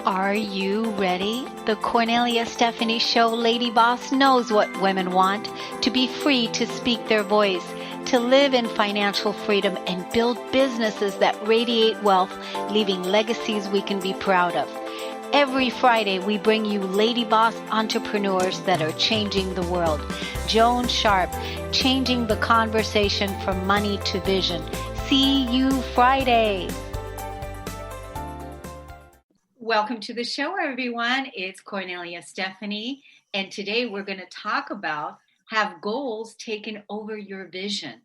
Are you ready? The Cornelia Stephanie Show Lady Boss knows what women want: to be free to speak their voice, to live in financial freedom, and build businesses that radiate wealth, leaving legacies we can be proud of. Every Friday, we bring you Lady Boss entrepreneurs that are changing the world. Joan Sharp, changing the conversation from money to vision. See you Friday. Welcome to the show, everyone. It's Cornelia Stephanie, and today we're going to talk about have goals taken over your vision.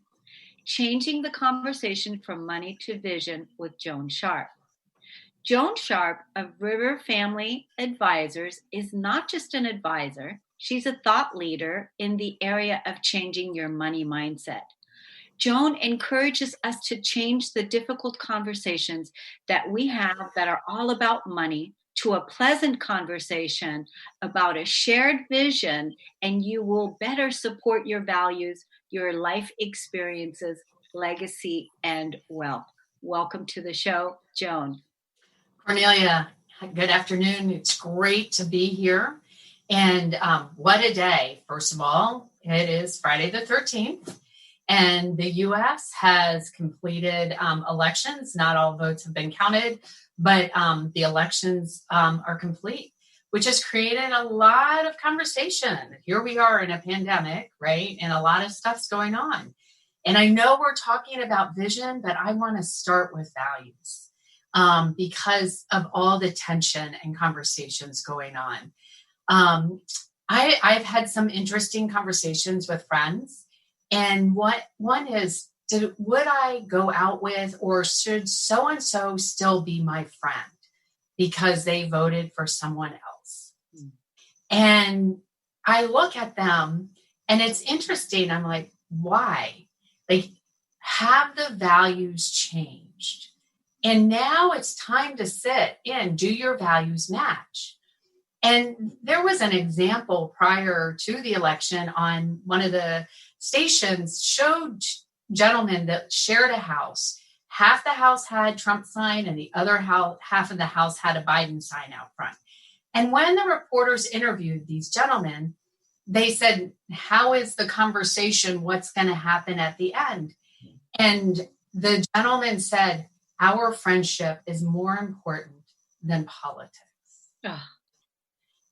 Changing the conversation from money to vision with Joan Sharp. Joan Sharp of River Family Advisors is not just an advisor, she's a thought leader in the area of changing your money mindset. Joan encourages us to change the difficult conversations that we have that are all about money to a pleasant conversation about a shared vision, and you will better support your values, your life experiences, legacy, and wealth. Welcome to the show, Joan. Cornelia, good afternoon. It's great to be here. And what a day. First of all, it is Friday the 13th. And the U.S. has completed elections. Not all votes have been counted, but the elections are complete, which has created a lot of conversation. Here we are in a pandemic, right? And a lot of stuff's going on. And I know we're talking about vision, but I want to start with values because of all the tension and conversations going on. I've had some interesting conversations with friends. And one is, would I go out with, or should so-and-so still be my friend because they voted for someone else? Mm. And I look at them and it's interesting. I'm like, why? Like, have the values changed? And now it's time to sit in, do your values match? And there was an example prior to the election on one of the stations showed gentlemen that shared a house. Half the house had Trump sign and the other half of the house had a Biden sign out front. And when the reporters interviewed these gentlemen, they said, how is the conversation? What's going to happen at the end? And the gentleman said, our friendship is more important than politics. Ugh.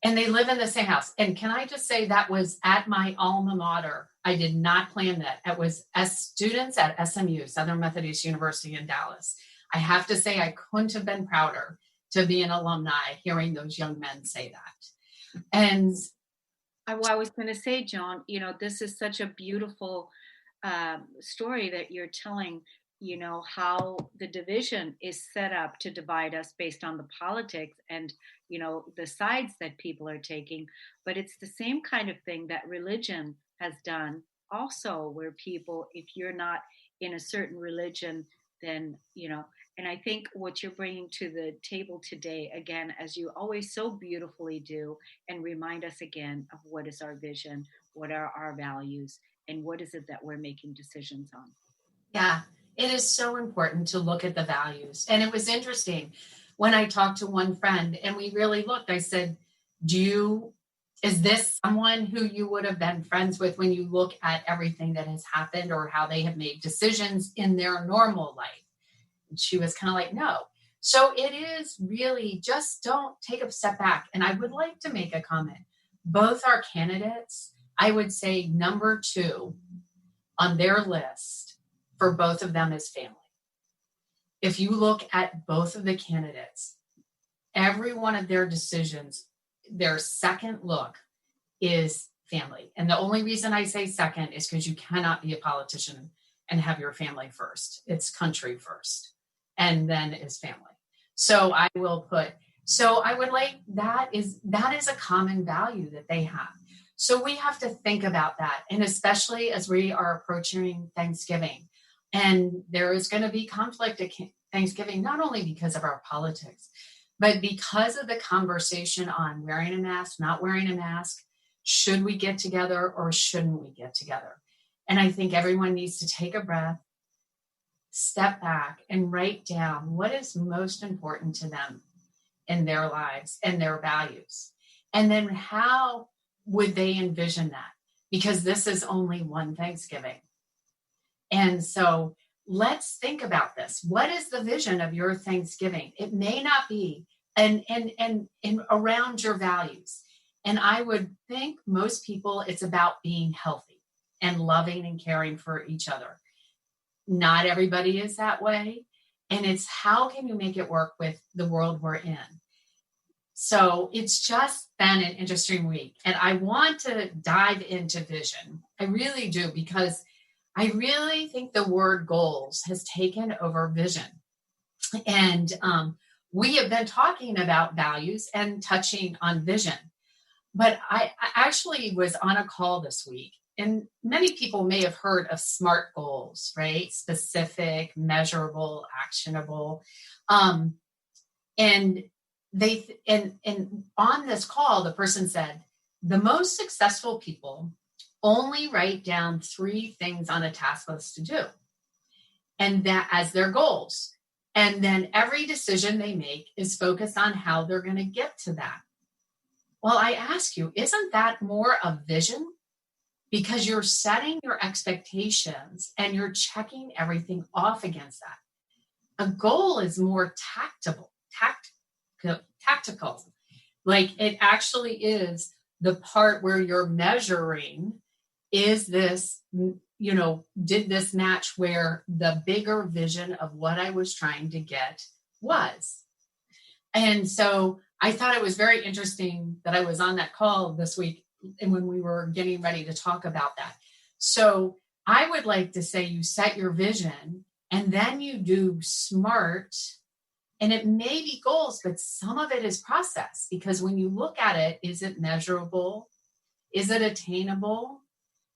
And they live in the same house. And can I just say that was at my alma mater. I did not plan that. It was as students at SMU, Southern Methodist University in Dallas. I have to say I couldn't have been prouder to be an alumni hearing those young men say that. And I was going to say, Joan, this is such a beautiful story that you're telling, how the division is set up to divide us based on the politics and, the sides that people are taking. But it's the same kind of thing that religion has done also, where people, if you're not in a certain religion, then, and I think what you're bringing to the table today, again, as you always so beautifully do, and remind us again of what is our vision, what are our values, and what is it that we're making decisions on. Yeah, it is so important to look at the values. And it was interesting when I talked to one friend and we really looked, I said, is this someone who you would have been friends with when you look at everything that has happened or how they have made decisions in their normal life? And she was kind of like, no. So it is really just don't take a step back. And I would like to make a comment. Both our candidates, I would say number 2 on their list for both of them is family. If you look at both of the candidates, every one of their decisions, their second look is family. And the only reason I say second is because you cannot be a politician and have your family first. It's country first, and then is family. So I would like, that is a common value that they have. So we have to think about that. And especially as we are approaching Thanksgiving, and there is going to be conflict at Thanksgiving, not only because of our politics, but because of the conversation on wearing a mask, not wearing a mask, should we get together or shouldn't we get together? And I think everyone needs to take a breath, step back, and write down what is most important to them. in their lives and their values. And then how would they envision that? Because this is only one Thanksgiving. And so let's think about this. What is the vision of your Thanksgiving? It may not be and around your values. And I would think most people, it's about being healthy and loving and caring for each other. Not everybody is that way. And it's how can you make it work with the world we're in? So it's just been an interesting week. And I want to dive into vision. I really do, because I really think the word goals has taken over vision. And we have been talking about values and touching on vision. But I actually was on a call this week, and many people may have heard of SMART goals, right? Specific, measurable, actionable. And on this call, the person said, the most successful people only write down 3 things on a task list to do, and that as their goals. And then every decision they make is focused on how they're going to get to that. Well, I ask you, isn't that more of vision? Because you're setting your expectations and you're checking everything off against that. A goal is more tactical. Like it actually is the part where you're measuring, is this, did this match where the bigger vision of what I was trying to get was? And so I thought it was very interesting that I was on that call this week and when we were getting ready to talk about that. So I would like to say you set your vision and then you do SMART, and it may be goals, but some of it is process, because when you look at it, is it measurable? Is it attainable?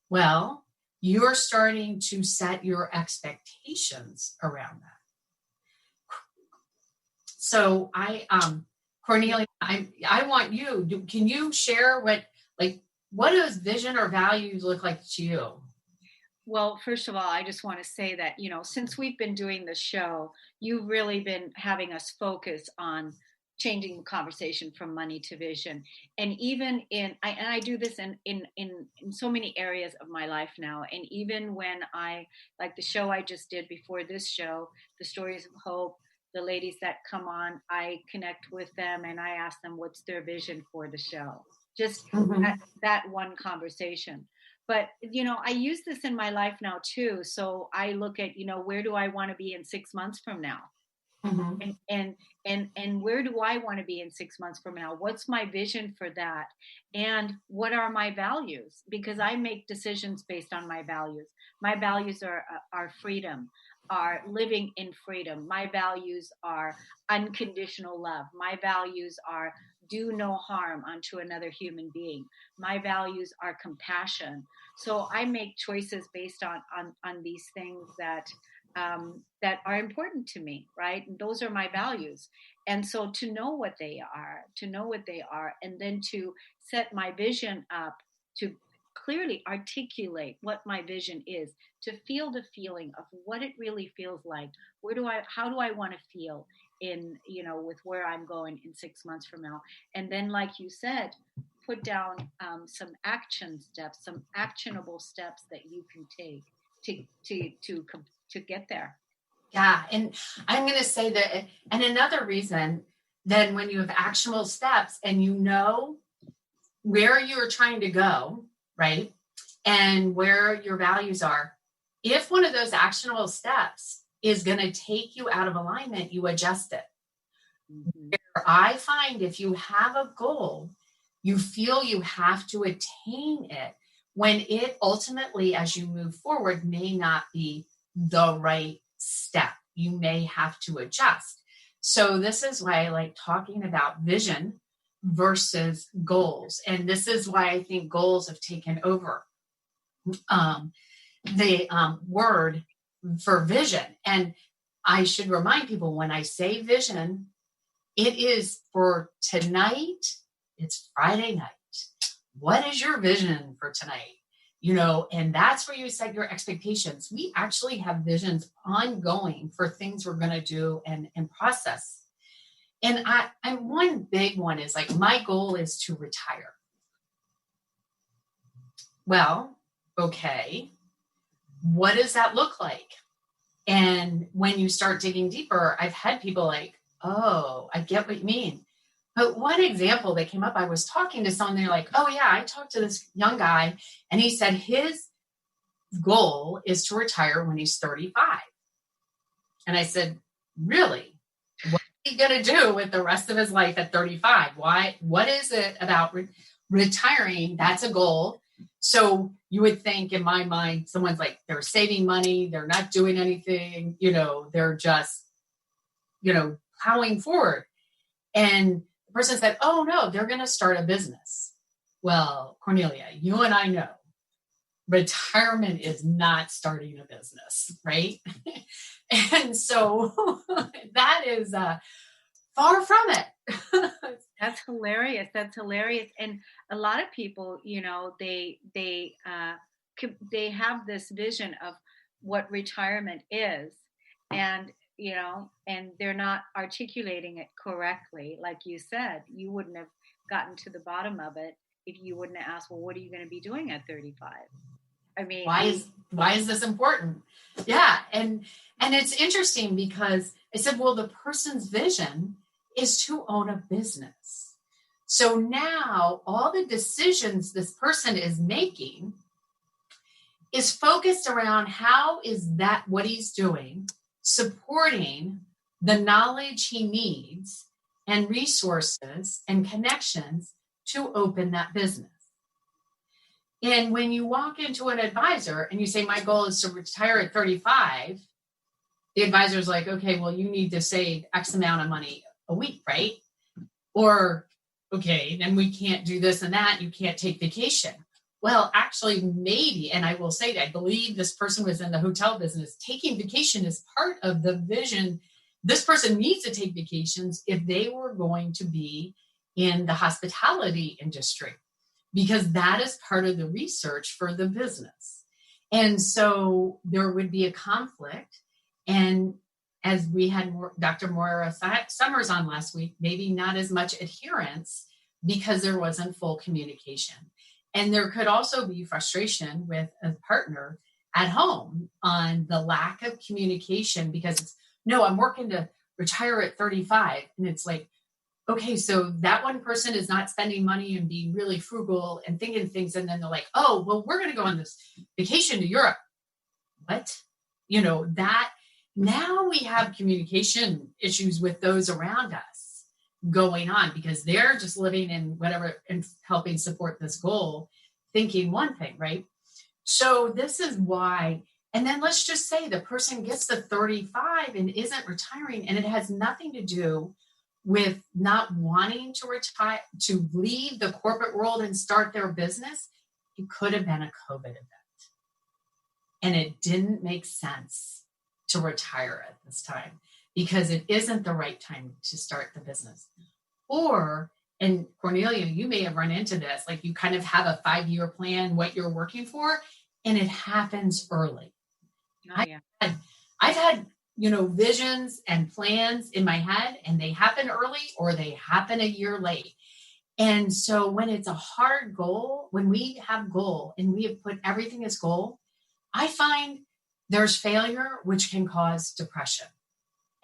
Well, you're starting to set your expectations around that. So Cornelia, I want you, can you share what does vision or values look like to you? Well, first of all, I just want to say that, since we've been doing the show, you've really been having us focus on changing the conversation from money to vision. And even I do this in so many areas of my life now. And even when like the show I just did before this show, the Stories of Hope, the ladies that come on, I connect with them and I ask them what's their vision for the show. Just that one conversation. But, I use this in my life now too. So I look at, where do I want to be in 6 months from now? Mm-hmm. And where do I want to be in 6 months from now? What's my vision for that? And what are my values? Because I make decisions based on my values. My values are freedom, are living in freedom. My values are unconditional love. My values are do no harm unto another human being. My values are compassion. So I make choices based on these things that are important to me, right? And those are my values. And so to know what they are, and then to set my vision up to clearly articulate what my vision is, to feel the feeling of what it really feels like. How do I want to feel in, with where I'm going in 6 months from now? And then, like you said, put down some action steps, some actionable steps that you can take to get there. Yeah. And I'm going to say that, and another reason, then when you have actionable steps and you know where you're trying to go, right? And where your values are, if one of those actionable steps is going to take you out of alignment, you adjust it. Mm-hmm. I find if you have a goal, you feel you have to attain it, when it ultimately, as you move forward, may not be the right step. You may have to adjust. So this is why I like talking about vision versus goals. And this is why I think goals have taken over the word for vision. And I should remind people, when I say vision, it is for tonight. It's Friday night. What is your vision for tonight? And that's where you set your expectations. We actually have visions ongoing for things we're going to do and process. And one big one is like, my goal is to retire. Well, okay, what does that look like? And when you start digging deeper, I've had people like, oh, I get what you mean. But one example that came up, I was talking to someone, they're like, oh yeah, I talked to this young guy and he said his goal is to retire when he's 35. And I said, really? What is he going to do with the rest of his life at 35? Why? What is it about retiring? That's a goal. So you would think in my mind, someone's like, they're saving money. They're not doing anything. They're just, plowing forward. And the person said, oh no, they're going to start a business. Well, Cornelia, you and I know retirement is not starting a business, right? And so that is far from it. That's hilarious. That's hilarious. And a lot of people, they have this vision of what retirement is, and and they're not articulating it correctly. Like you said, you wouldn't have gotten to the bottom of it if you wouldn't have asked, well, what are you going to be doing at 35? I mean, why is this important? Yeah. And it's interesting because I said, well, the person's vision is to own a business. So now all the decisions this person is making is focused around how is that what he's doing, supporting the knowledge he needs and resources and connections to open that business. And when you walk into an advisor and you say, my goal is to retire at 35, the advisor's like, okay, well, you need to save X amount of money a week, right? Or, okay, then we can't do this and that. You can't take vacation. Well, actually, maybe, and I will say that I believe this person was in the hotel business. Taking vacation is part of the vision. This person needs to take vacations if they were going to be in the hospitality industry, because that is part of the research for the business. And so there would be a conflict. And as we had Dr. Moira Summers on last week, maybe not as much adherence because there wasn't full communication. And there could also be frustration with a partner at home on the lack of communication because it's, no, I'm working to retire at 35. And it's like, okay, so that one person is not spending money and being really frugal and thinking things. And then they're like, oh, well, we're going to go on this vacation to Europe. What? That now we have communication issues with those around us going on because they're just living in whatever and helping support this goal, thinking one thing, right? So this is why. And then let's just say the person gets to 35 and isn't retiring, and it has nothing to do with not wanting to retire, to leave the corporate world and start their business. It could have been a COVID event. And it didn't make sense to retire at this time because it isn't the right time to start the business. Or, and Cornelia, you may have run into this, like you kind of have a 5-year plan, what you're working for, and it happens early. Oh, yeah. I've had visions and plans in my head, and they happen early or they happen a year late. And so when it's a hard goal, when we have goal and we have put everything as goal, I find there's failure, which can cause depression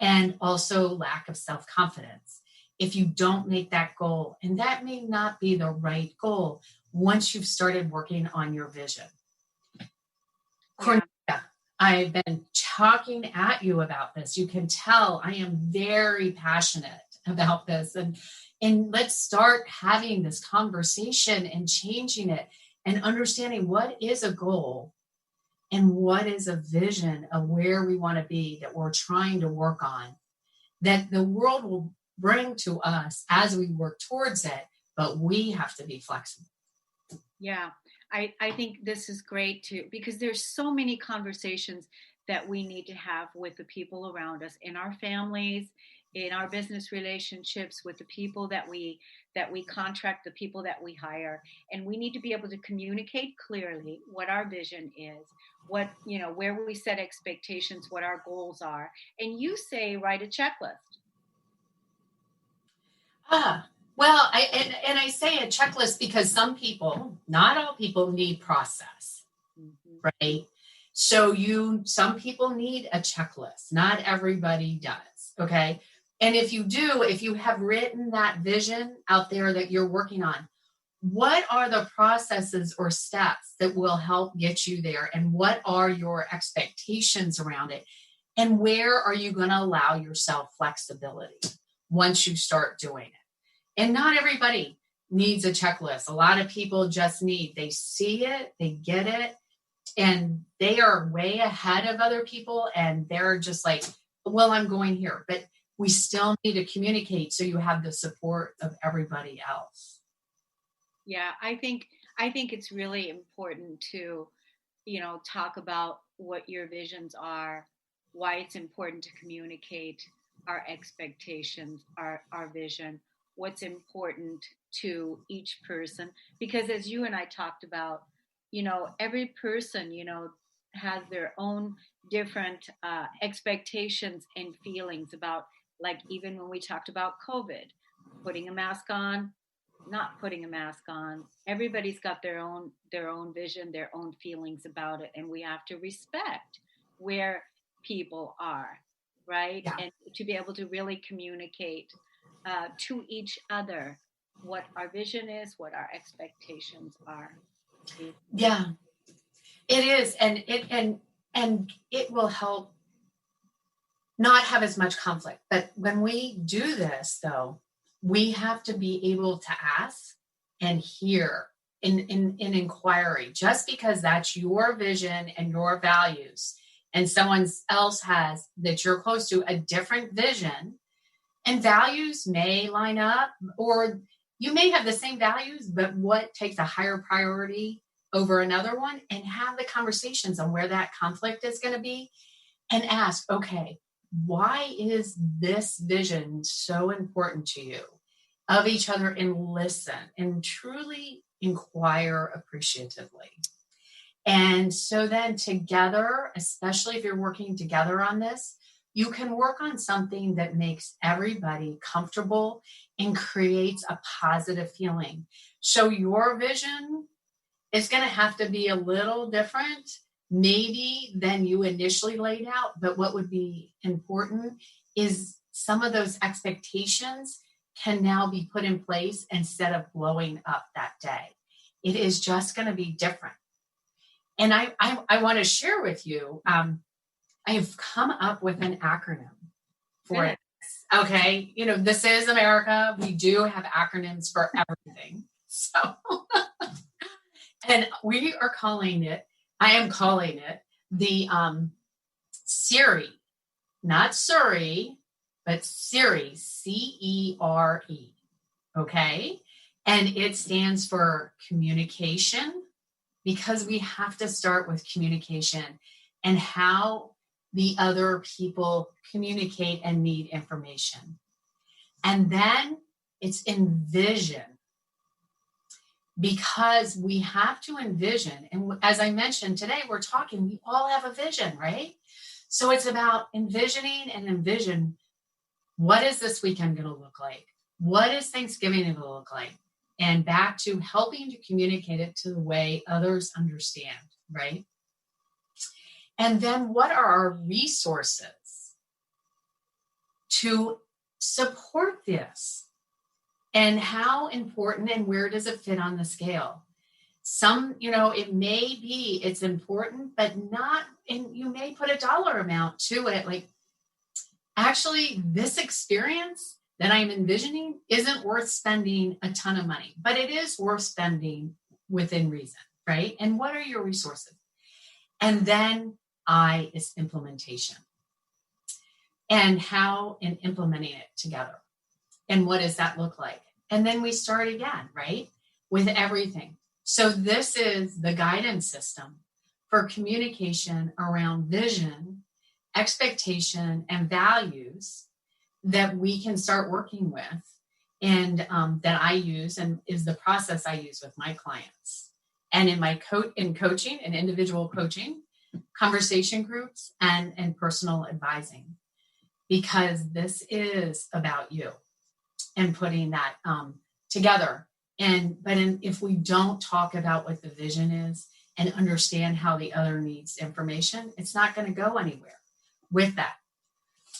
and also lack of self-confidence if you don't make that goal. And that may not be the right goal once you've started working on your vision. Cornelia, I've been talking at you about this. You can tell I am very passionate about this. And let's start having this conversation and changing it and understanding what is a goal and what is a vision of where we want to be that we're trying to work on, that the world will bring to us as we work towards it, but we have to be flexible. Yeah, I think this is great too, because there's so many conversations that we need to have with the people around us, in our families, in our business relationships, with the people that we contract, the people that we hire. And we need to be able to communicate clearly what our vision is, what, where we set expectations, what our goals are. And you say, write a checklist. Well, I say a checklist because some people, not all people, need process, right? So some people need a checklist. Not everybody does. Okay. And if you have written that vision out there that you're working on, what are the processes or steps that will help get you there? And what are your expectations around it? And where are you going to allow yourself flexibility once you start doing it? And not everybody needs a checklist. A lot of people they see it, they get it, and they are way ahead of other people. And they're just like, well, I'm going here. But we still need to communicate so you have the support of everybody else. Yeah, I think it's really important to, talk about what your visions are, why it's important to communicate our expectations, our vision, what's important to each person. Because as you and I talked about, every person, has their own different expectations and feelings about, like, even when we talked about COVID, putting a mask on, not putting a mask on, everybody's got their own vision, their own feelings about it, and we have to respect where people are, right? Yeah. And to be able to really communicate to each other what our vision is, what our expectations are. Yeah, it is. And it will help not have as much conflict. But when we do this, though, we have to be able to ask and hear in inquiry. Just because that's your vision and your values, and someone else has that you're close to a different vision, and values may line up, or you may have the same values, but what takes a higher priority over another one, and have the conversations on where that conflict is going to be, and ask, okay, why is this vision so important to you of each other, and listen and truly inquire appreciatively. And so then together, especially if you're working together on this, you can work on something that makes everybody comfortable and creates a positive feeling. So your vision is going to have to be a little different, maybe, than you initially laid out. But what would be important is some of those expectations can now be put in place instead of blowing up that day. It is just going to be different. And I want to share with you, I have come up with an acronym for it. Okay. This is America. We do have acronyms for everything. So, and I am calling it the Siri, not Surrey, but Siri, CERE. Okay. And it stands for communication, because we have to start with communication and how the other people communicate and need information. And then it's envision, because we have to envision. And as I mentioned today, we all have a vision, right? So it's about envisioning and envision. What is this weekend going to look like? What is Thanksgiving going to look like? And back to helping to communicate it to the way others understand, right? And then what are our resources to support this? And how important and where does it fit on the scale? It may be it's important, but not, and you may put a dollar amount to it. Like, actually, this experience that I'm envisioning isn't worth spending a ton of money, but it is worth spending within reason, right? And what are your resources? And then I is implementation, and how in implementing it together. And what does that look like? And then we start again, right? With everything. So this is the guidance system for communication around vision, expectation, and values that we can start working with, and that I use, and is the process I use with my clients. And in my coaching and individual coaching, conversation groups, and personal advising, because this is about you. and putting that together. If we don't talk about what the vision is and understand how the other needs information, it's not going to go anywhere with that.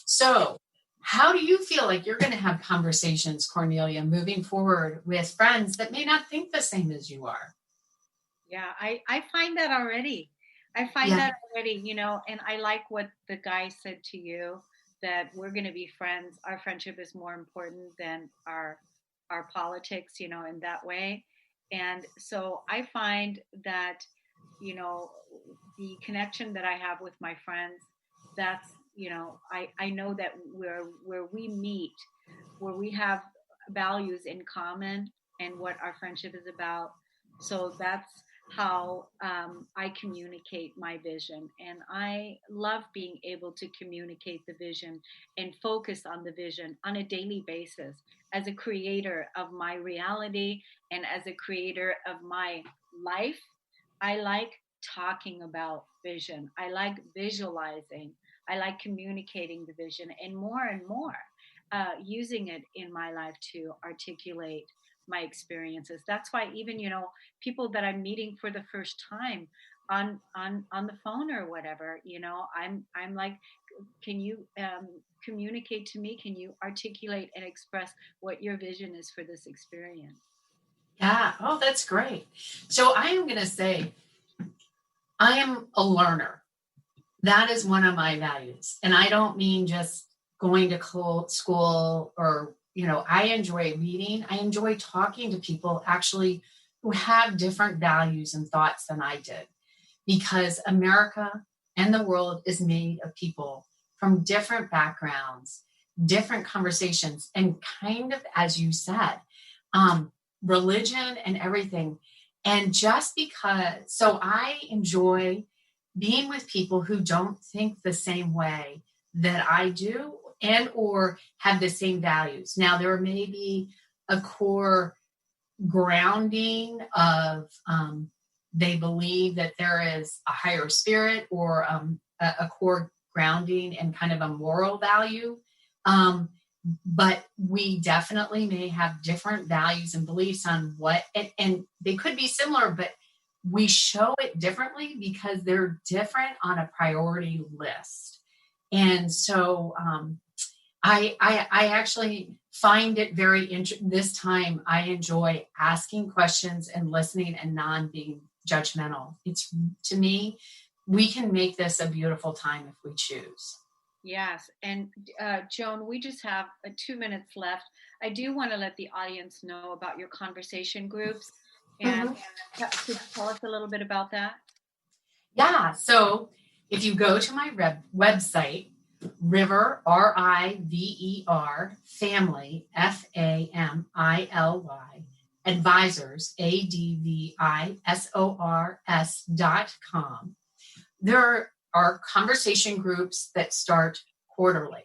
So how do you feel like you're going to have conversations, Cornelia, moving forward with friends that may not think the same as you are? Yeah, I find that already. I find that already, and I like what the guy said to you, that we're going to be friends. Our friendship is more important than our politics, in that way. And so I find that, the connection that I have with my friends, that's, I know that where we meet, where we have values in common and what our friendship is about. So that's how I communicate my vision. And I love being able to communicate the vision and focus on the vision on a daily basis as a creator of my reality and as a creator of my life. I like talking about vision. I like visualizing. I like communicating the vision and more using it in my life to articulate my experiences. That's why even people that I'm meeting for the first time on the phone or whatever, I'm like, can you communicate to me? Can you articulate and express what your vision is for this experience? Yeah. Oh, that's great. So I am going to say, I am a learner. That is one of my values. And I don't mean just going to school or, I enjoy reading. I enjoy talking to people actually who have different values and thoughts than I did, because America and the world is made of people from different backgrounds, different conversations, and kind of, as you said, religion and everything. And just so I enjoy being with people who don't think the same way that I do and or have the same values. Now, there may be a core grounding of they believe that there is a higher spirit or a core grounding and kind of a moral value. But we definitely may have different values and beliefs on what, and they could be similar, but we show it differently because they're different on a priority list. And so I actually find it very interesting. This time I enjoy asking questions and listening and non-being judgmental. It's, to me, we can make this a beautiful time if we choose. Yes. And Joan, we just have 2 minutes left. I do want to let the audience know about your conversation groups. And could you tell us a little bit about that? Yeah. So if you go to my website, River, RIVER, family, FAMILY, advisors, ADVISORS.com, there are conversation groups that start quarterly.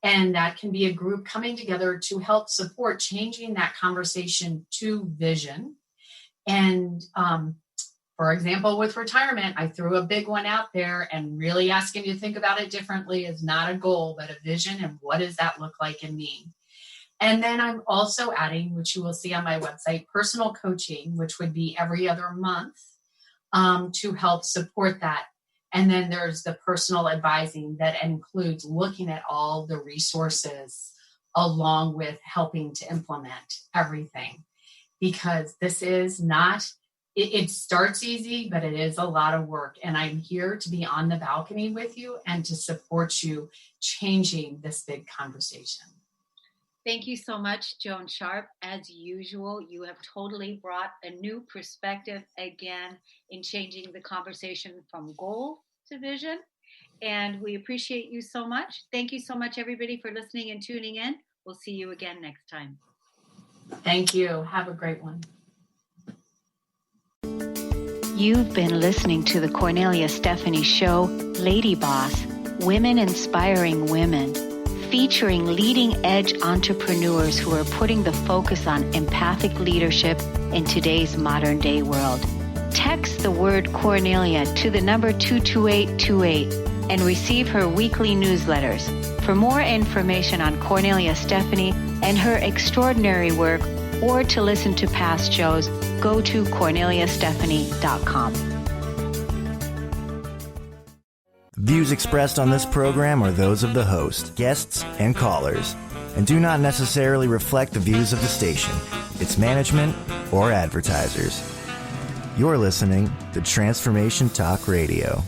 And that can be a group coming together to help support changing that conversation to vision. And for example, with retirement, I threw a big one out there, and really asking you to think about it differently is not a goal, but a vision. And what does that look like and mean? And then I'm also adding, which you will see on my website, personal coaching, which would be every other month to help support that. And then there's the personal advising that includes looking at all the resources along with helping to implement everything. Because this is not, it starts easy, but it is a lot of work. And I'm here to be on the balcony with you and to support you changing this big conversation. Thank you so much, Joan Sharp. As usual, you have totally brought a new perspective again in changing the conversation from goal to vision. And we appreciate you so much. Thank you so much, everybody, for listening and tuning in. We'll see you again next time. Thank you. Have a great one. You've been listening to the Cornelia Stephanie Show, Lady Boss, Women Inspiring Women, featuring leading-edge entrepreneurs who are putting the focus on empathic leadership in today's modern-day world. Text the word Cornelia to the number 22828 and receive her weekly newsletters. For more information on Cornelia Stephanie and her extraordinary work, or to listen to past shows, go to corneliastephanie.com. Views expressed on this program are those of the host, guests, and callers, and do not necessarily reflect the views of the station, its management, or advertisers. You're listening to Transformation Talk Radio.